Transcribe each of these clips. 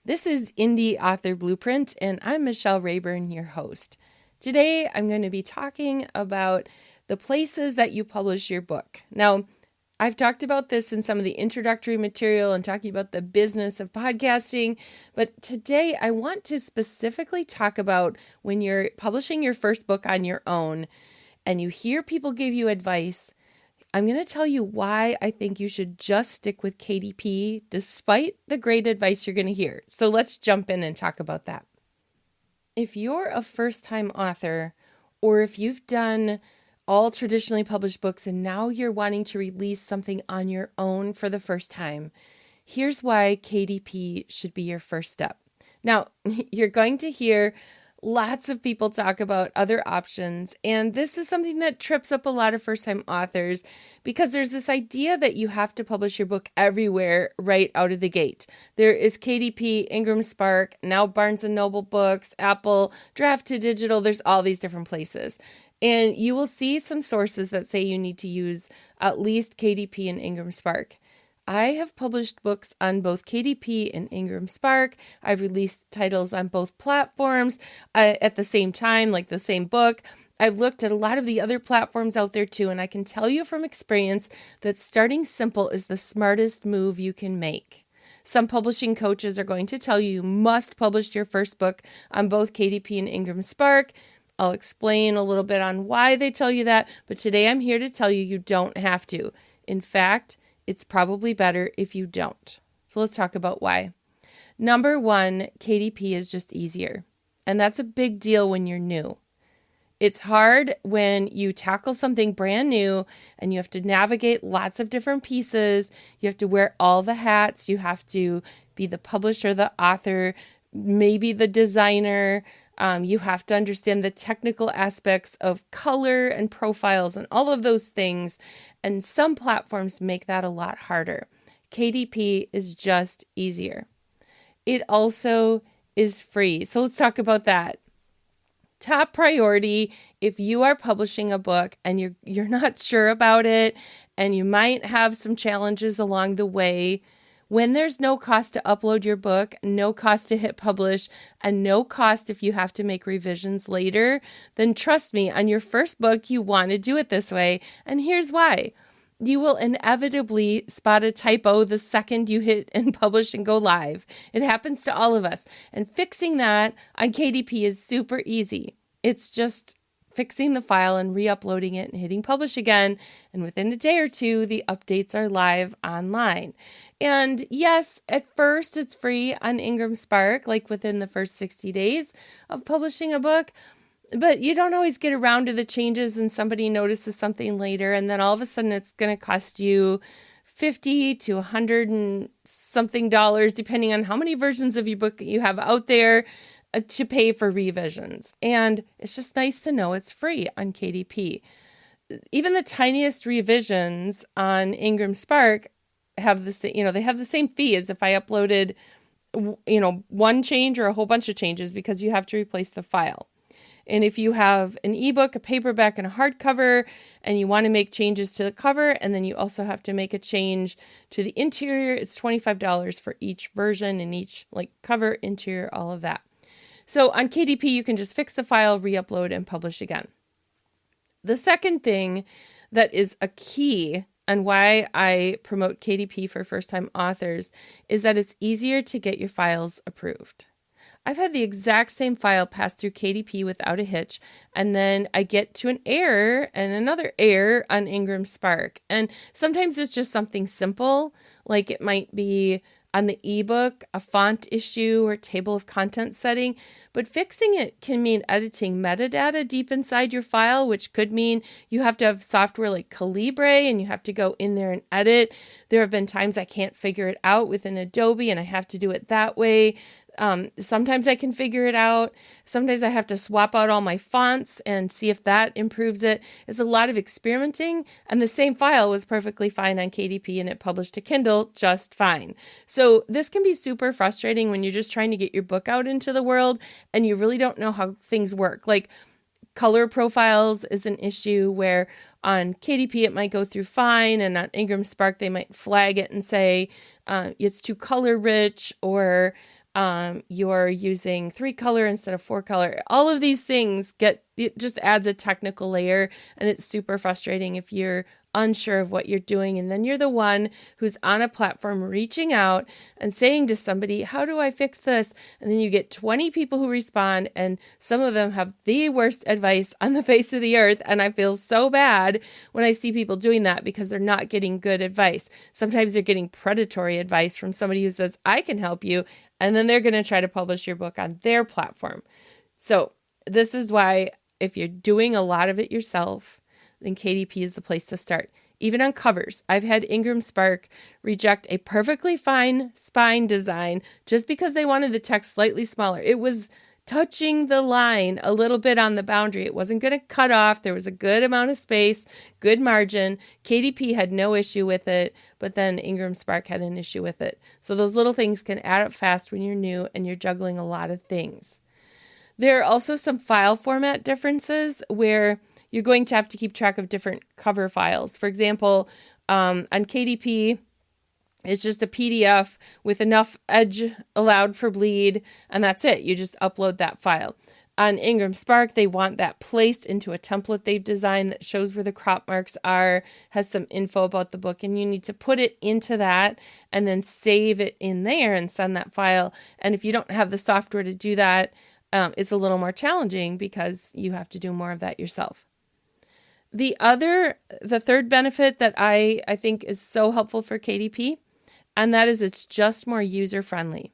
This is Indie Author Blueprint, and I'm Michelle Rayburn, your host. Today, I'm going to be talking about the places that you publish your book. Now, I've talked about this in some of the introductory material and talking about the business of podcasting, but today I want to specifically talk about when you're publishing your first book on your own and you hear people give you advice. I'm going to tell you why I think you should just stick with KDP despite the great advice you're going to hear. So let's jump in and talk about that. If you're a first-time author, or if you've done all traditionally published books and now you're wanting to release something on your own for the first time, here's why KDP should be your first step. Now, you're going to hear lots of people talk about other options, and this is something that trips up a lot of first-time authors because there's this idea that you have to publish your book everywhere right out of the gate. There is KDP, Ingram Spark, now Barnes & Noble Books, Apple, Draft to Digital. There's all these different places. And you will see some sources that say you need to use at least KDP and Ingram Spark. I have published books on both KDP and Ingram Spark. I've released titles on both platforms at the same time, like the same book. I've looked at a lot of the other platforms out there too, and I can tell you from experience that starting simple is the smartest move you can make. Some publishing coaches are going to tell you must publish your first book on both KDP and Ingram Spark. I'll explain a little bit on why they tell you that, but today I'm here to tell you don't have to. In fact, it's probably better if you don't. So let's talk about why. Number one, KDP is just easier. And that's a big deal when you're new. It's hard when you tackle something brand new and you have to navigate lots of different pieces. You have to wear all the hats. You have to be the publisher, the author, maybe the designer. You have to understand the technical aspects of color and profiles and all of those things. And some platforms make that a lot harder. KDP is just easier. It also is free. So let's talk about that. Top priority, if you are publishing a book and you're not sure about it and you might have some challenges along the way, when there's no cost to upload your book, no cost to hit publish, and no cost if you have to make revisions later, then trust me, on your first book, you want to do it this way. And here's why. You will inevitably spot a typo the second you hit and publish and go live. It happens to all of us. And fixing that on KDP is super easy. It's just fixing the file and re-uploading it and hitting publish again. And within a day or two, the updates are live online. And yes, at first it's free on Ingram Spark, like within the first 60 days of publishing a book. But you don't always get around to the changes and somebody notices something later. And then all of a sudden it's going to cost you $50 to $100 and something dollars, depending on how many versions of your book you have out there, to pay for revisions. And it's just nice to know it's free on KDP. Even the tiniest revisions on Ingram Spark have they have the same fee as if I uploaded, one change or a whole bunch of changes, because you have to replace the file. And if you have an ebook, a paperback, and a hardcover, and you want to make changes to the cover, and then you also have to make a change to the interior, it's $25 for each version and each cover, interior, all of that. So on KDP, you can just fix the file, re-upload, and publish again. The second thing that is a key and why I promote KDP for first-time authors is that it's easier to get your files approved. I've had the exact same file pass through KDP without a hitch, and then I get to an error and another error on Ingram Spark. And sometimes it's just something simple, like it might be on the ebook, a font issue or table of contents setting, but fixing it can mean editing metadata deep inside your file, which could mean you have to have software like Calibre and you have to go in there and edit. There have been times I can't figure it out within Adobe and I have to do it that way. Sometimes I can figure it out. Sometimes I have to swap out all my fonts and see if that improves it. It's a lot of experimenting, and the same file was perfectly fine on KDP and it published to Kindle just fine. So this can be super frustrating when you're just trying to get your book out into the world and you really don't know how things work. Like color profiles is an issue where on KDP it might go through fine, and on Ingram Spark they might flag it and say it's too color rich, or you're using 3-color instead of 4-color. All of these things it just adds a technical layer, and it's super frustrating if you're unsure of what you're doing. And then you're the one who's on a platform reaching out and saying to somebody, how do I fix this? And then you get 20 people who respond, and some of them have the worst advice on the face of the earth. And I feel so bad when I see people doing that because they're not getting good advice. Sometimes they're getting predatory advice from somebody who says, I can help you. And then they're going to try to publish your book on their platform. So this is why if you're doing a lot of it yourself, then KDP is the place to start. Even on covers, I've had Ingram Spark reject a perfectly fine spine design just because they wanted the text slightly smaller. It was touching the line a little bit on the boundary. It wasn't going to cut off. There was a good amount of space, good margin. KDP had no issue with it, but then Ingram Spark had an issue with it. So those little things can add up fast when you're new and you're juggling a lot of things. There are also some file format differences where you're going to have to keep track of different cover files. For example, on KDP, it's just a PDF with enough edge allowed for bleed, and that's it. You just upload that file. On Ingram Spark, they want that placed into a template they've designed that shows where the crop marks are, has some info about the book, and you need to put it into that and then save it in there and send that file. And if you don't have the software to do that, it's a little more challenging because you have to do more of that yourself. The third benefit that I think is so helpful for KDP, and that is it's just more user-friendly.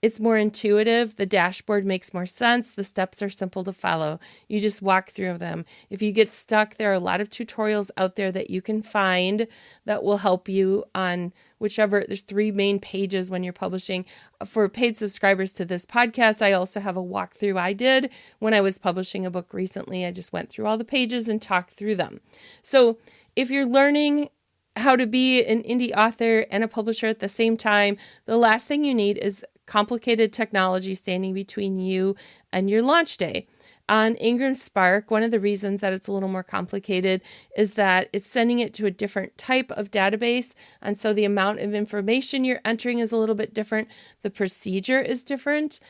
It's more intuitive. The dashboard makes more sense. The steps are simple to follow. You just walk through them. If you get stuck, there are a lot of tutorials out there that you can find that will help you on whichever. There's 3 main pages when you're publishing. For paid subscribers to this podcast, I also have a walkthrough I did when I was publishing a book recently. I just went through all the pages and talked through them. So if you're learning how to be an indie author and a publisher at the same time, the last thing you need is complicated technology standing between you and your launch day. On Ingram Spark, one of the reasons that it's a little more complicated is that it's sending it to a different type of database. And so the amount of information you're entering is a little bit different. The procedure is different.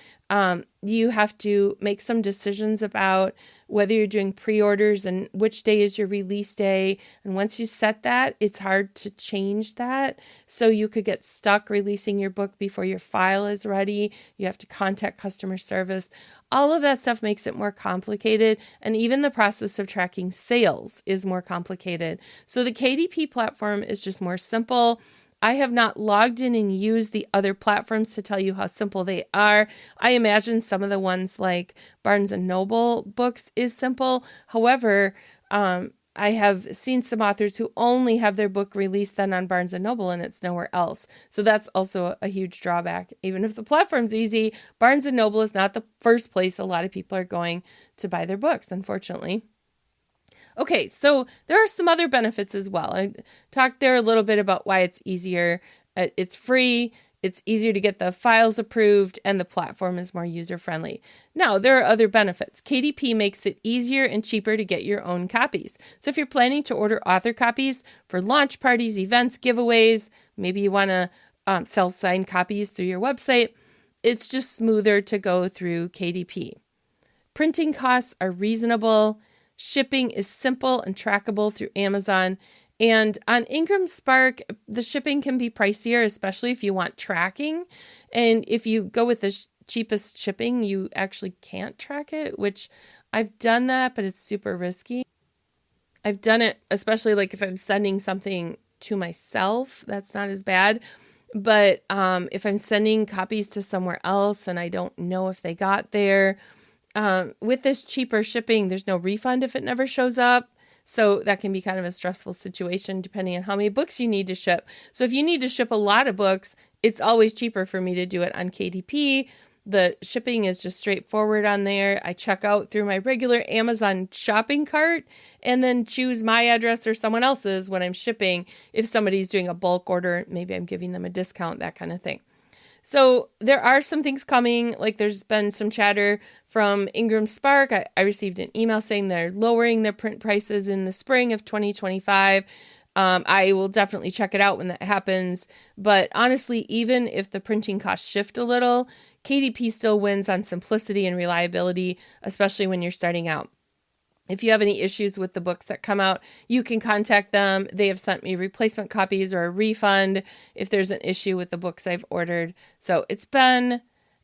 You have to make some decisions about whether you're doing pre-orders and which day is your release day. And once you set that, it's hard to change that. So you could get stuck releasing your book before your file is ready. You have to contact customer service. All of that stuff makes it more complicated. And even the process of tracking sales is more complicated. So the KDP platform is just more simple. I have not logged in and used the other platforms to tell you how simple they are. I imagine some of the ones like Barnes & Noble books is simple. However, I have seen some authors who only have their book released then on Barnes & Noble and it's nowhere else. So that's also a huge drawback. Even if the platform's easy, Barnes & Noble is not the first place a lot of people are going to buy their books, unfortunately. Okay, so there are some other benefits as well. I talked there a little bit about why it's easier. It's free, it's easier to get the files approved, and the platform is more user-friendly. Now, there are other benefits. KDP makes it easier and cheaper to get your own copies. So if you're planning to order author copies for launch parties, events, giveaways, maybe you want to sell signed copies through your website, it's just smoother to go through KDP. Printing costs are reasonable. Shipping is simple and trackable through Amazon. And on Ingram Spark, the shipping can be pricier, especially if you want tracking. And if you go with the cheapest shipping, you actually can't track it, which I've done that, but it's super risky. I've done it, especially like if I'm sending something to myself, that's not as bad. But if I'm sending copies to somewhere else and I don't know if they got there, with this cheaper shipping, there's no refund if it never shows up. So that can be kind of a stressful situation depending on how many books you need to ship. So if you need to ship a lot of books, it's always cheaper for me to do it on KDP. The shipping is just straightforward on there. I check out through my regular Amazon shopping cart and then choose my address or someone else's when I'm shipping. If somebody's doing a bulk order, maybe I'm giving them a discount, that kind of thing. So there are some things coming, like there's been some chatter from Ingram Spark. I received an email saying they're lowering their print prices in the spring of 2025. I will definitely check it out when that happens. But honestly, even if the printing costs shift a little, KDP still wins on simplicity and reliability, especially when you're starting out. If you have any issues with the books that come out, you can contact them. They have sent me replacement copies or a refund if there's an issue with the books I've ordered. So it's been,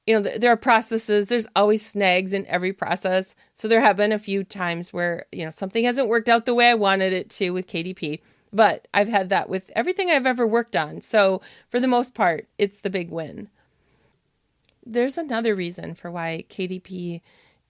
there are processes. There's always snags in every process. So there have been a few times where, something hasn't worked out the way I wanted it to with KDP. But I've had that with everything I've ever worked on. So for the most part, it's the big win. There's another reason for why KDP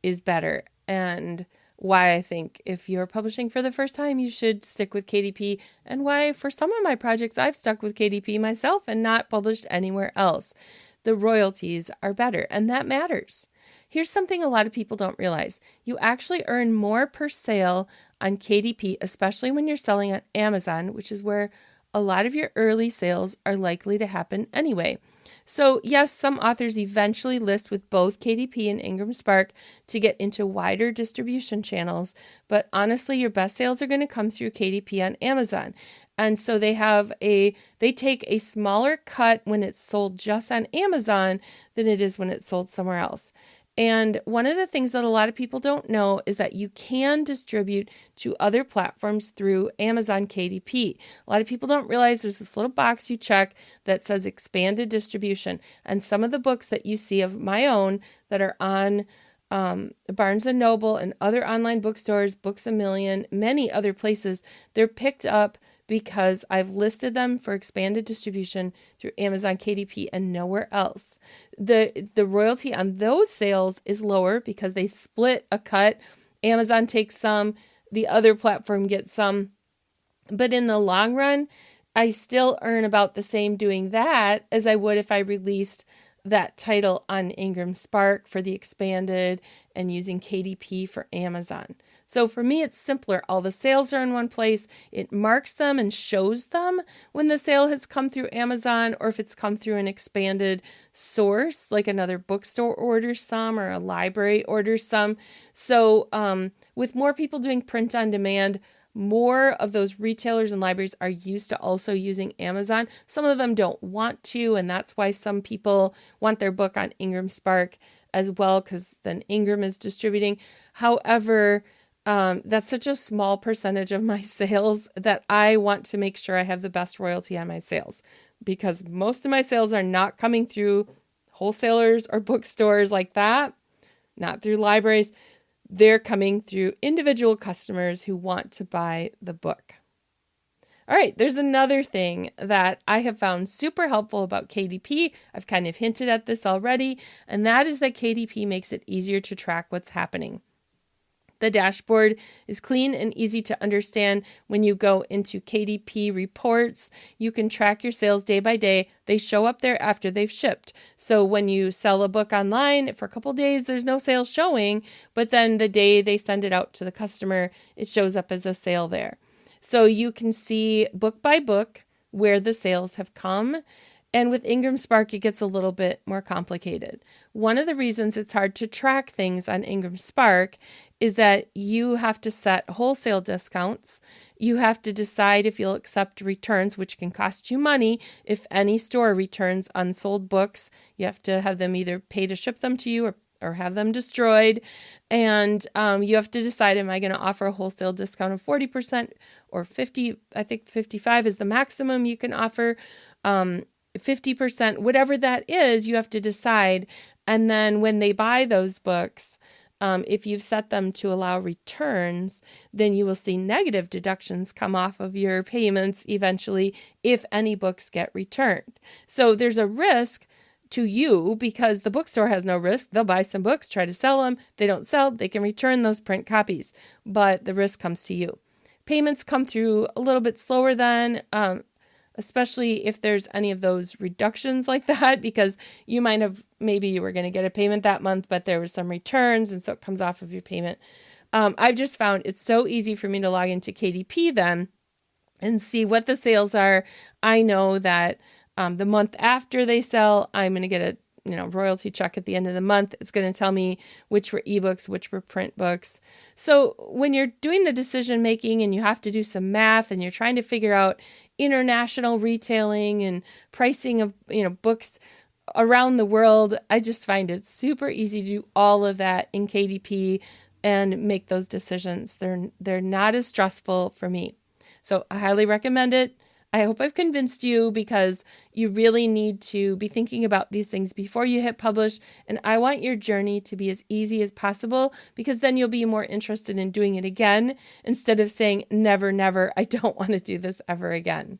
is better, and why I think if you're publishing for the first time, you should stick with KDP, and why for some of my projects, I've stuck with KDP myself and not published anywhere else. The royalties are better, and that matters. Here's something a lot of people don't realize. You actually earn more per sale on KDP, especially when you're selling on Amazon, which is where a lot of your early sales are likely to happen anyway. So yes, some authors eventually list with both KDP and Ingram Spark to get into wider distribution channels, but honestly, your best sales are going to come through KDP on Amazon. And so they take a smaller cut when it's sold just on Amazon than it is when it's sold somewhere else. And one of the things that a lot of people don't know is that you can distribute to other platforms through Amazon KDP. A lot of people don't realize there's this little box you check that says expanded distribution. And some of the books that you see of my own that are on Barnes & Noble and other online bookstores, Books A Million, many other places, they're picked up because I've listed them for expanded distribution through Amazon KDP and nowhere else. The royalty on those sales is lower because they split a cut. Amazon takes some, the other platform gets some. But in the long run, I still earn about the same doing that as I would if I released that title on Ingram Spark for the expanded and using KDP for Amazon. So for me, it's simpler. All the sales are in one place. It marks them and shows them when the sale has come through Amazon, or if it's come through an expanded source, like another bookstore orders some or a library orders some. So with more people doing print on demand, more of those retailers and libraries are used to also using Amazon. Some of them don't want to, and that's why some people want their book on Ingram Spark as well, because then Ingram is distributing. However, that's such a small percentage of my sales that I want to make sure I have the best royalty on my sales, because most of my sales are not coming through wholesalers or bookstores like that, not through libraries. They're coming through individual customers who want to buy the book. All right, there's another thing that I have found super helpful about KDP. I've kind of hinted at this already, and that is that KDP makes it easier to track what's happening. The dashboard is clean and easy to understand. When you go into KDP reports, you can track your sales day by day. They show up there after they've shipped. So when you sell a book online for a couple days, there's no sales showing, but then the day they send it out to the customer, it shows up as a sale there. So you can see book by book where the sales have come. And with Ingram Spark, it gets a little bit more complicated. One of the reasons it's hard to track things on Ingram Spark is that you have to set wholesale discounts. You have to decide if you'll accept returns, which can cost you money. If any store returns unsold books, you have to have them either pay to ship them to you or have them destroyed. And you have to decide, am I going to offer a wholesale discount of 40% or 50%? I think 55% is the maximum you can offer. 50%, whatever that is, you have to decide. And then when they buy those books, if you've set them to allow returns, then you will see negative deductions come off of your payments eventually if any books get returned. So there's a risk to you because the bookstore has no risk. They'll buy some books, try to sell them. They don't sell, they can return those print copies, but the risk comes to you. Payments come through a little bit slower then, especially if there's any of those reductions like that, because maybe you were going to get a payment that month, but there was some returns, and so it comes off of your payment. I've just found it's so easy for me to log into KDP then and see what the sales are. I know that the month after they sell, I'm going to get royalty check at the end of the month. It's going to tell me which were ebooks, which were print books. So when you're doing the decision making and you have to do some math and you're trying to figure out international retailing and pricing of, books around the world, I just find it super easy to do all of that in KDP and make those decisions. They're not as stressful for me. So I highly recommend it. I hope I've convinced you, because you really need to be thinking about these things before you hit publish. And I want your journey to be as easy as possible, because then you'll be more interested in doing it again instead of saying, never, never, I don't want to do this ever again.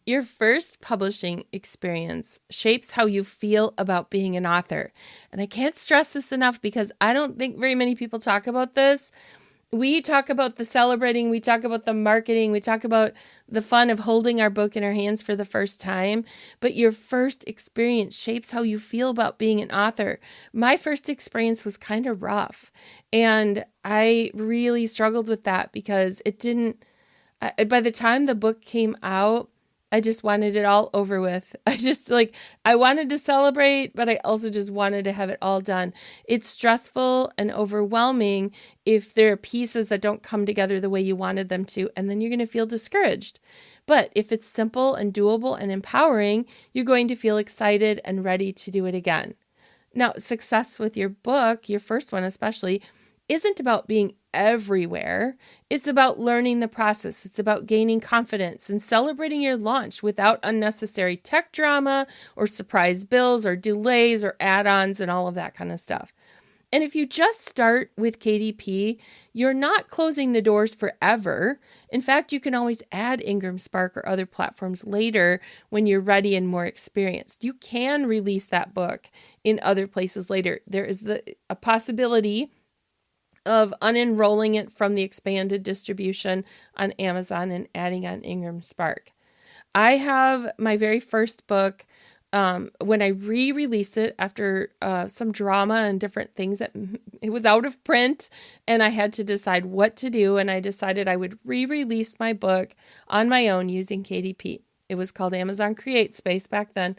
Your first publishing experience shapes how you feel about being an author. And I can't stress this enough, because I don't think very many people talk about this. We talk about the celebrating, we talk about the marketing, we talk about the fun of holding our book in our hands for the first time, but your first experience shapes how you feel about being an author. My first experience was kind of rough, and I really struggled with that because by the time the book came out, I just wanted it all over with. I wanted to celebrate, but I also just wanted to have it all done. It's stressful and overwhelming if there are pieces that don't come together the way you wanted them to, and then you're going to feel discouraged. But if it's simple and doable and empowering, you're going to feel excited and ready to do it again. Now, success with your book, your first one especially, isn't about being everywhere. It's about learning the process. It's about gaining confidence and celebrating your launch without unnecessary tech drama or surprise bills or delays or add-ons and all of that kind of stuff. And if you just start with KDP, you're not closing the doors forever. In fact, you can always add Ingram Spark or other platforms later when you're ready and more experienced. You can release that book in other places later. There is a possibility of unenrolling it from the expanded distribution on Amazon and adding on Ingram Spark. I have my very first book, when I re-released it after some drama and different things, that it was out of print and I had to decide what to do. And I decided I would re-release my book on my own using KDP. It was called Amazon Create Space back then.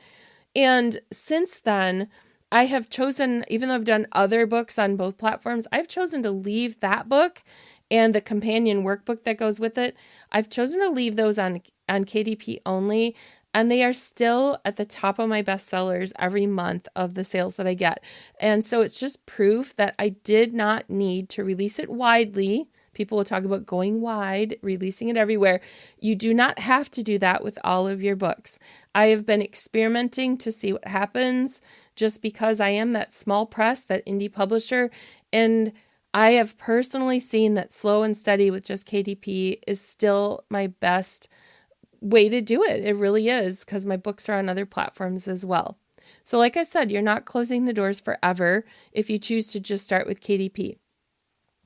And since then, I have chosen, even though I've done other books on both platforms, I've chosen to leave that book and the companion workbook that goes with it. I've chosen to leave those on KDP only, and they are still at the top of my bestsellers every month of the sales that I get. And so it's just proof that I did not need to release it widely. People will talk about going wide, releasing it everywhere. You do not have to do that with all of your books. I have been experimenting to see what happens, just because I am that small press, that indie publisher, and I have personally seen that slow and steady with just KDP is still my best way to do it. It really is, because my books are on other platforms as well. So like I said, you're not closing the doors forever if you choose to just start with KDP.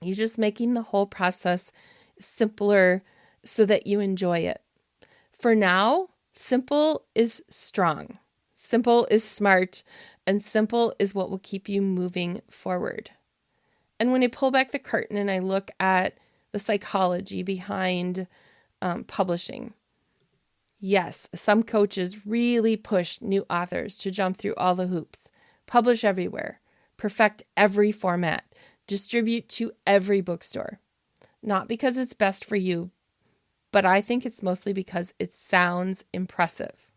You're just making the whole process simpler so that you enjoy it. For now, simple is strong. Simple is smart, and simple is what will keep you moving forward. And when I pull back the curtain and I look at the psychology behind publishing, yes, some coaches really push new authors to jump through all the hoops, publish everywhere, perfect every format, distribute to every bookstore. Not because it's best for you, but I think it's mostly because it sounds impressive.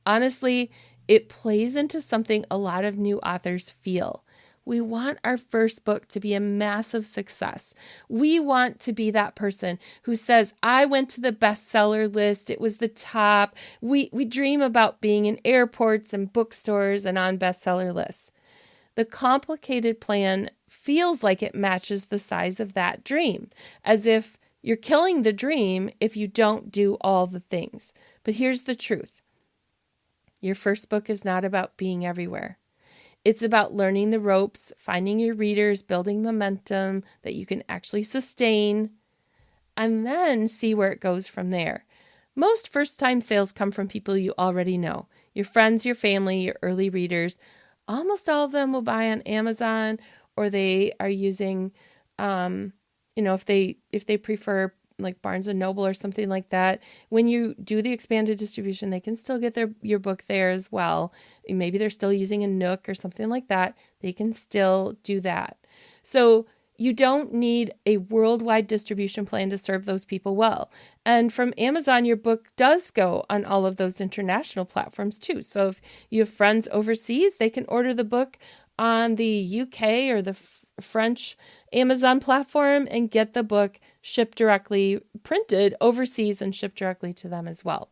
Honestly, it plays into something a lot of new authors feel. We want our first book to be a massive success. We want to be that person who says, I went to the bestseller list. It was the top. We dream about being in airports and bookstores and on bestseller lists. The complicated plan feels like it matches the size of that dream, as if you're killing the dream if you don't do all the things. But here's the truth. Your first book is not about being everywhere. It's about learning the ropes, finding your readers, building momentum that you can actually sustain, and then see where it goes from there. Most first-time sales come from people you already know, your friends, your family, your early readers. Almost all of them will buy on Amazon, or they are using, if they prefer like Barnes and Noble or something like that, when you do the expanded distribution, they can still get your book there as well. Maybe they're still using a Nook or something like that. They can still do that. So you don't need a worldwide distribution plan to serve those people well. And from Amazon, your book does go on all of those international platforms too. So if you have friends overseas, they can order the book on the UK or the French Amazon platform and get the book shipped directly, printed overseas and shipped directly to them as well.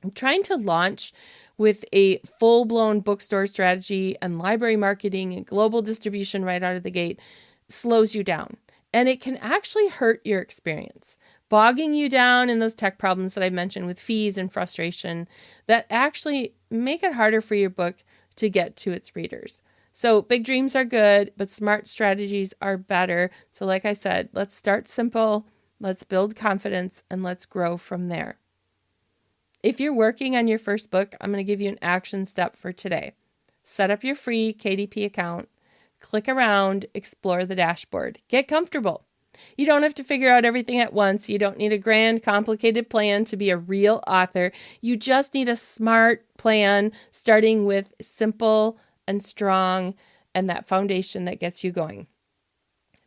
I'm trying to launch with a full-blown bookstore strategy and library marketing and global distribution right out of the gate slows you down. And it can actually hurt your experience, bogging you down in those tech problems that I mentioned with fees and frustration that actually make it harder for your book to get to its readers. So big dreams are good, but smart strategies are better. So like I said, let's start simple, let's build confidence, and let's grow from there. If you're working on your first book, I'm going to give you an action step for today. Set up your free KDP account, click around, explore the dashboard, get comfortable. You don't have to figure out everything at once. You don't need a grand, complicated plan to be a real author. You just need a smart plan starting with simple and strong and that foundation that gets you going.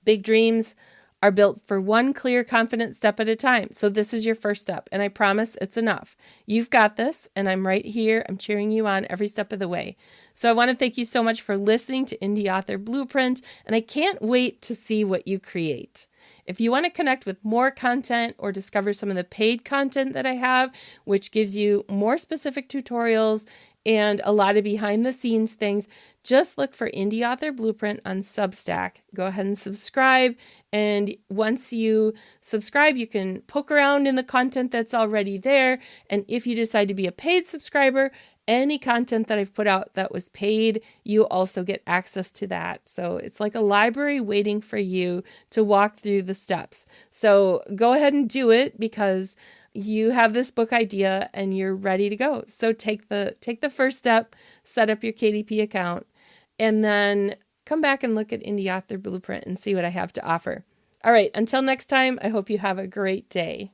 Big dreams are built for one clear, confident step at a time. So this is your first step, and I promise it's enough. You've got this, and I'm right here. I'm cheering you on every step of the way. So I want to thank you so much for listening to Indie Author Blueprint, and I can't wait to see what you create. If you want to connect with more content or discover some of the paid content that I have, which gives you more specific tutorials and a lot of behind the scenes things, just look for Indie Author Blueprint on Substack. Go ahead and subscribe. And once you subscribe, you can poke around in the content that's already there. And if you decide to be a paid subscriber, any content that I've put out that was paid, you also get access to that. So it's like a library waiting for you to walk through the steps. So go ahead and do it because you have this book idea and you're ready to go. So take the first step, set up your KDP account, and then come back and look at Indie Author Blueprint and see what I have to offer. All right, until next time, I hope you have a great day.